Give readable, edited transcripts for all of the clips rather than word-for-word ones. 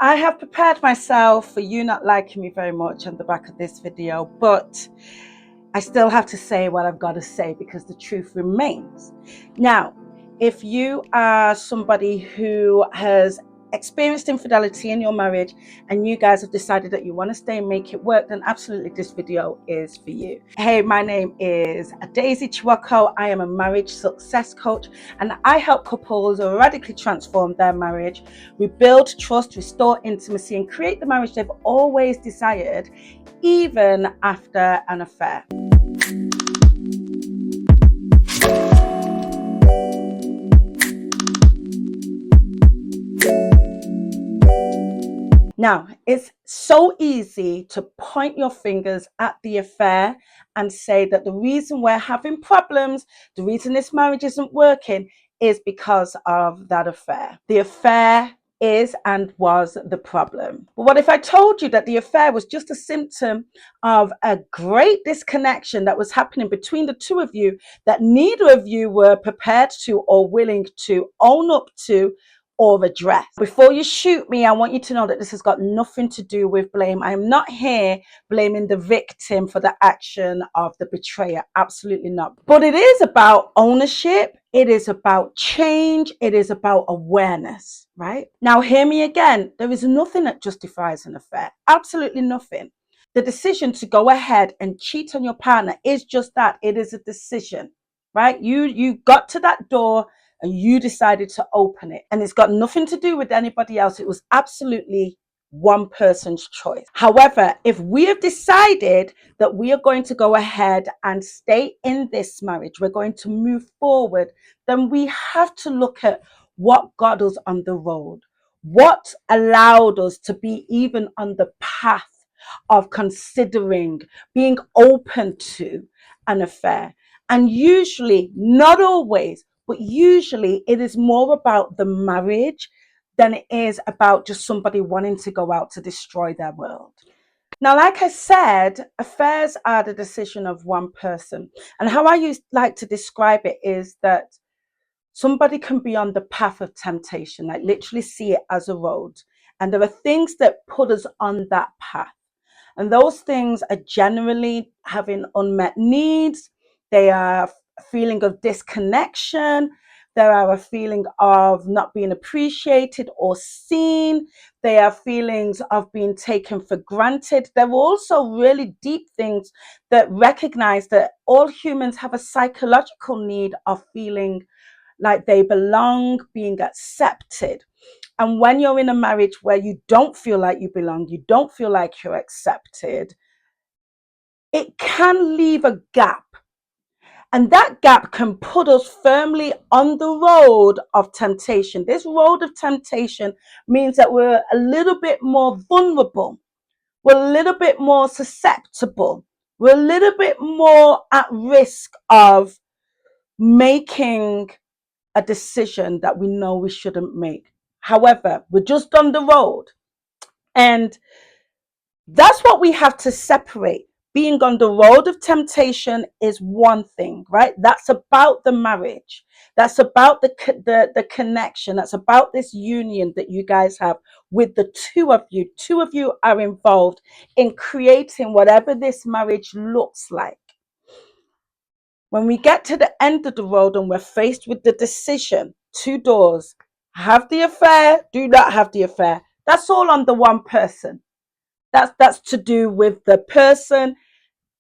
I have prepared myself for you not liking me very much on the back of this video, but I still have to say what I've got to say because the truth remains. Now, if you are somebody who has experienced infidelity in your marriage and you guys have decided that you want to stay and make it work, then absolutely this video is for you. Hey, my name is Adaeze Chiwoko. I am a marriage success coach and I help couples radically transform their marriage, rebuild trust, restore intimacy, and create the marriage they've always desired, even after an affair. Now, it's so easy to point your fingers at the affair and say that the reason we're having problems, the reason this marriage isn't working, is because of that affair. The affair is and was the problem. But what if I told you that the affair was just a symptom of a great disconnection that was happening between the two of you that neither of you were prepared to or willing to own up to or address? Before you shoot me, I want you to know that this has got nothing to do with blame. I am not here blaming the victim for the action of the betrayer. Absolutely not. But it is about ownership. It is about change. It is about awareness, right? Now, hear me again. There is nothing that justifies an affair. Absolutely nothing. The decision to go ahead and cheat on your partner is just that. It is a decision, right? You got to that door and you decided to open it. And it's got nothing to do with anybody else. It was absolutely one person's choice. However, if we have decided that we are going to go ahead and stay in this marriage, we're going to move forward, then we have to look at what got us on the road, what allowed us to be even on the path of considering being open to an affair. And usually, not always, but usually it is more about the marriage than it is about just somebody wanting to go out to destroy their world. Now, like I said, affairs are the decision of one person. And how I like to describe it is that somebody can be on the path of temptation, like literally see it as a road. And there are things that put us on that path. And those things are generally having unmet needs. They are a feeling of disconnection. There are a feeling of not being appreciated or seen. They are feelings of being taken for granted. There are also really deep things that recognize that all humans have a psychological need of feeling like they belong, being accepted. And when you're in a marriage where you don't feel like you belong, you don't feel like you're accepted, it can leave a gap. And that gap can put us firmly on the road of temptation. This road of temptation means that we're a little bit more vulnerable. We're a little bit more susceptible. We're a little bit more at risk of making a decision that we know we shouldn't make. However, we're just on the road. And that's what we have to separate. Being on the road of temptation is one thing, right? That's about the marriage. That's about the connection. That's about this union that you guys have with the two of you. Two of you are involved in creating whatever this marriage looks like. When we get to the end of the road and we're faced with the decision, two doors, have the affair, do not have the affair. That's all on the one person. That's to do with the person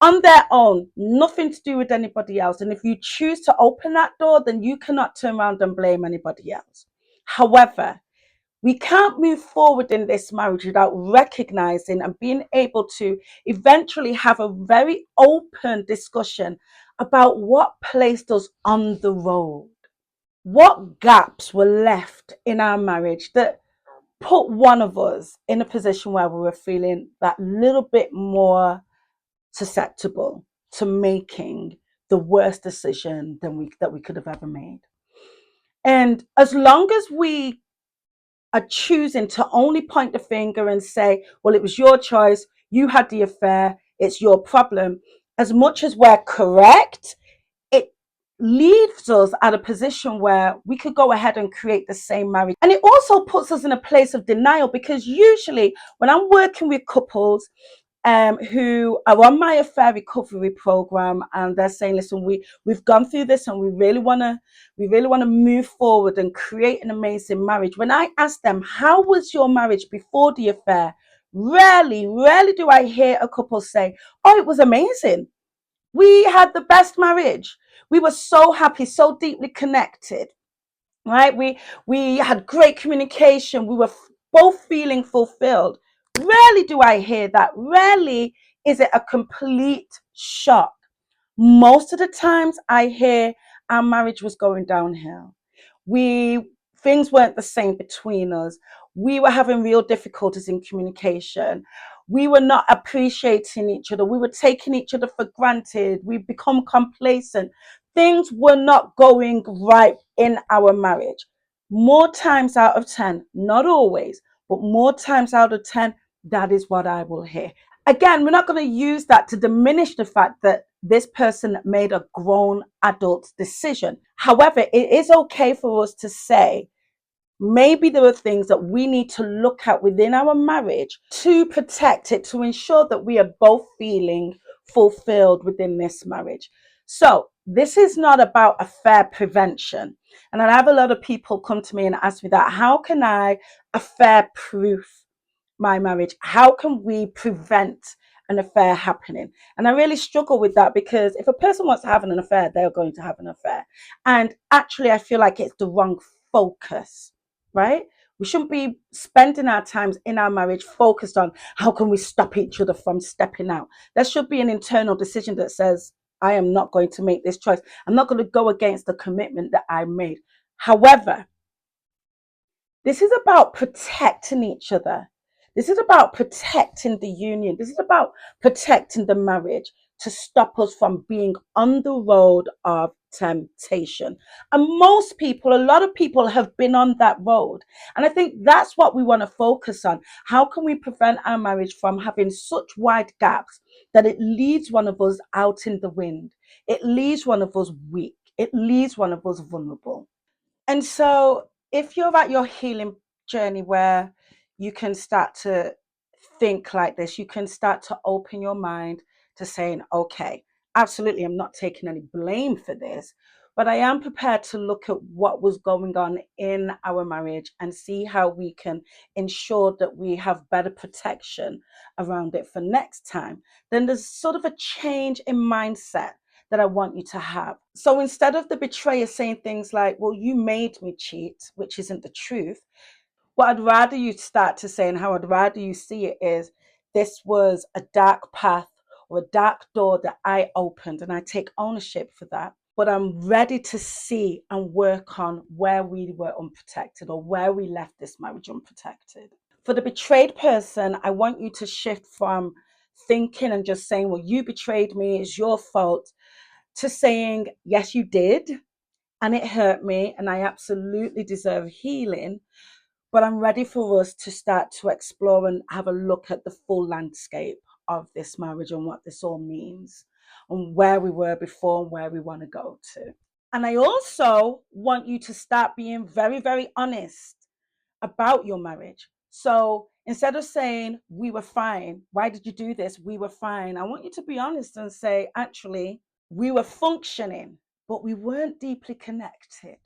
on their own, nothing to do with anybody else. And if you choose to open that door, then you cannot turn around and blame anybody else. However, we can't move forward in this marriage without recognizing and being able to eventually have a very open discussion about what placed us on the road. What gaps were left in our marriage that put one of us in a position where we were feeling that little bit more susceptible to making the worst decision that we could have ever made. And as long as we are choosing to only point the finger and say, well, it was your choice, you had the affair, it's your problem, as much as we're correct, it leaves us at a position where we could go ahead and create the same marriage. And it also puts us in a place of denial, because usually when I'm working with couples who are on my affair recovery program, and they're saying, listen, we've gone through this and we really want to move forward and create an amazing marriage. When I ask them, how was your marriage before the affair? Rarely do I hear a couple say, oh, it was amazing. We had the best marriage. We were so happy, so deeply connected, right? We had great communication. We were both feeling fulfilled. Rarely do I hear that. Rarely is it a complete shock. Most of the times I hear our marriage was going downhill. Things weren't the same between us. We were having real difficulties in communication. We were not appreciating each other. We were taking each other for granted. We become complacent. Things were not going right in our marriage. More times out of 10, not always, but more times out of 10, that is what I will hear. Again, we're not going to use that to diminish the fact that this person made a grown adult decision. However, it is okay for us to say, maybe there are things that we need to look at within our marriage to protect it, to ensure that we are both feeling fulfilled within this marriage. So this is not about affair prevention. And I have a lot of people come to me and ask me that, how can I affair proof my marriage? How can we prevent an affair happening? And I really struggle with that, because if a person wants to have an affair, they're going to have an affair. And actually, I feel like it's the wrong focus, right? We shouldn't be spending our times in our marriage focused on how can we stop each other from stepping out. There should be an internal decision that says, I am not going to make this choice. I'm not going to go against the commitment that I made. However, this is about protecting each other. This is about protecting the union. This is about protecting the marriage, to stop us from being on the road of temptation. And most people, a lot of people have been on that road. And I think that's what we want to focus on. How can we prevent our marriage from having such wide gaps that it leaves one of us out in the wind? It leaves one of us weak. It leaves one of us vulnerable. And so, if you're at your healing journey where you can start to think like this, you can start to open your mind to saying, okay, absolutely, I'm not taking any blame for this, but I am prepared to look at what was going on in our marriage and see how we can ensure that we have better protection around it for next time. Then there's sort of a change in mindset that I want you to have. So instead of the betrayer saying things like, well, you made me cheat, which isn't the truth, what I'd rather you start to say, and how I'd rather you see it, is this was a dark path or a dark door that I opened, and I take ownership for that. But I'm ready to see and work on where we were unprotected, or where we left this marriage unprotected. For the betrayed person, I want you to shift from thinking and just saying, well, you betrayed me, it's your fault, to saying, yes, you did, and it hurt me, and I absolutely deserve healing, but I'm ready for us to start to explore and have a look at the full landscape of this marriage and what this all means, and where we were before and where we want to go to. And I also want you to start being very, very honest about your marriage. So instead of saying, we were fine, why did you do this? We were fine. I want you to be honest and say, actually, we were functioning, but we weren't deeply connected.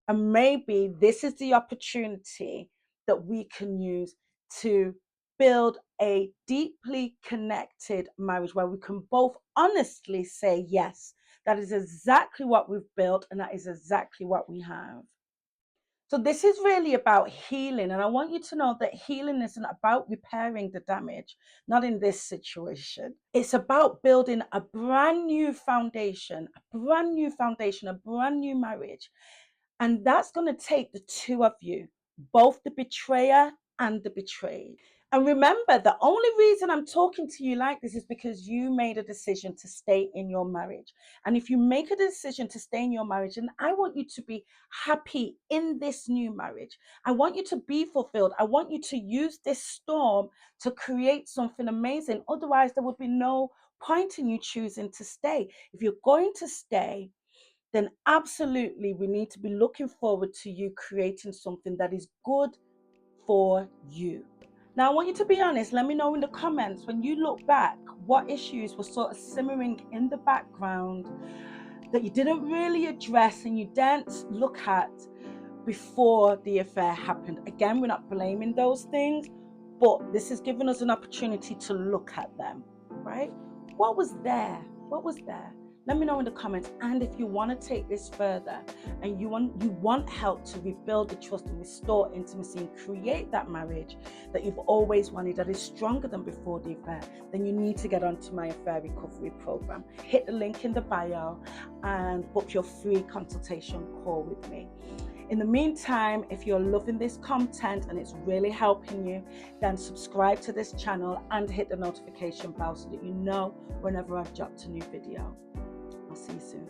And maybe this is the opportunity that we can use to build a deeply connected marriage where we can both honestly say, yes, that is exactly what we've built, and that is exactly what we have. So this is really about healing. And I want you to know that healing isn't about repairing the damage, not in this situation. It's about building a brand new foundation, a brand new foundation, a brand new marriage. And that's going to take the two of you, both the betrayer and the betrayed. And remember, the only reason I'm talking to you like this is because you made a decision to stay in your marriage. And if you make a decision to stay in your marriage, and I want you to be happy in this new marriage, I want you to be fulfilled. I want you to use this storm to create something amazing. Otherwise, there would be no point in you choosing to stay. If you're going to stay, then absolutely we need to be looking forward to you creating something that is good for you. Now, I want you to be honest. Let me know in the comments, when you look back, what issues were sort of simmering in the background that you didn't really address and you didn't look at before the affair happened. Again, we're not blaming those things, but this has given us an opportunity to look at them, right? What was there? What was there? Let me know in the comments. And if you want to take this further and you want help to rebuild the trust and restore intimacy and create that marriage that you've always wanted, that is stronger than before the affair, then you need to get onto my Affair Recovery Program. Hit the link in the bio and book your free consultation call with me. In the meantime, if you're loving this content and it's really helping you, then subscribe to this channel and hit the notification bell so that you know whenever I've dropped a new video. I'll see you soon.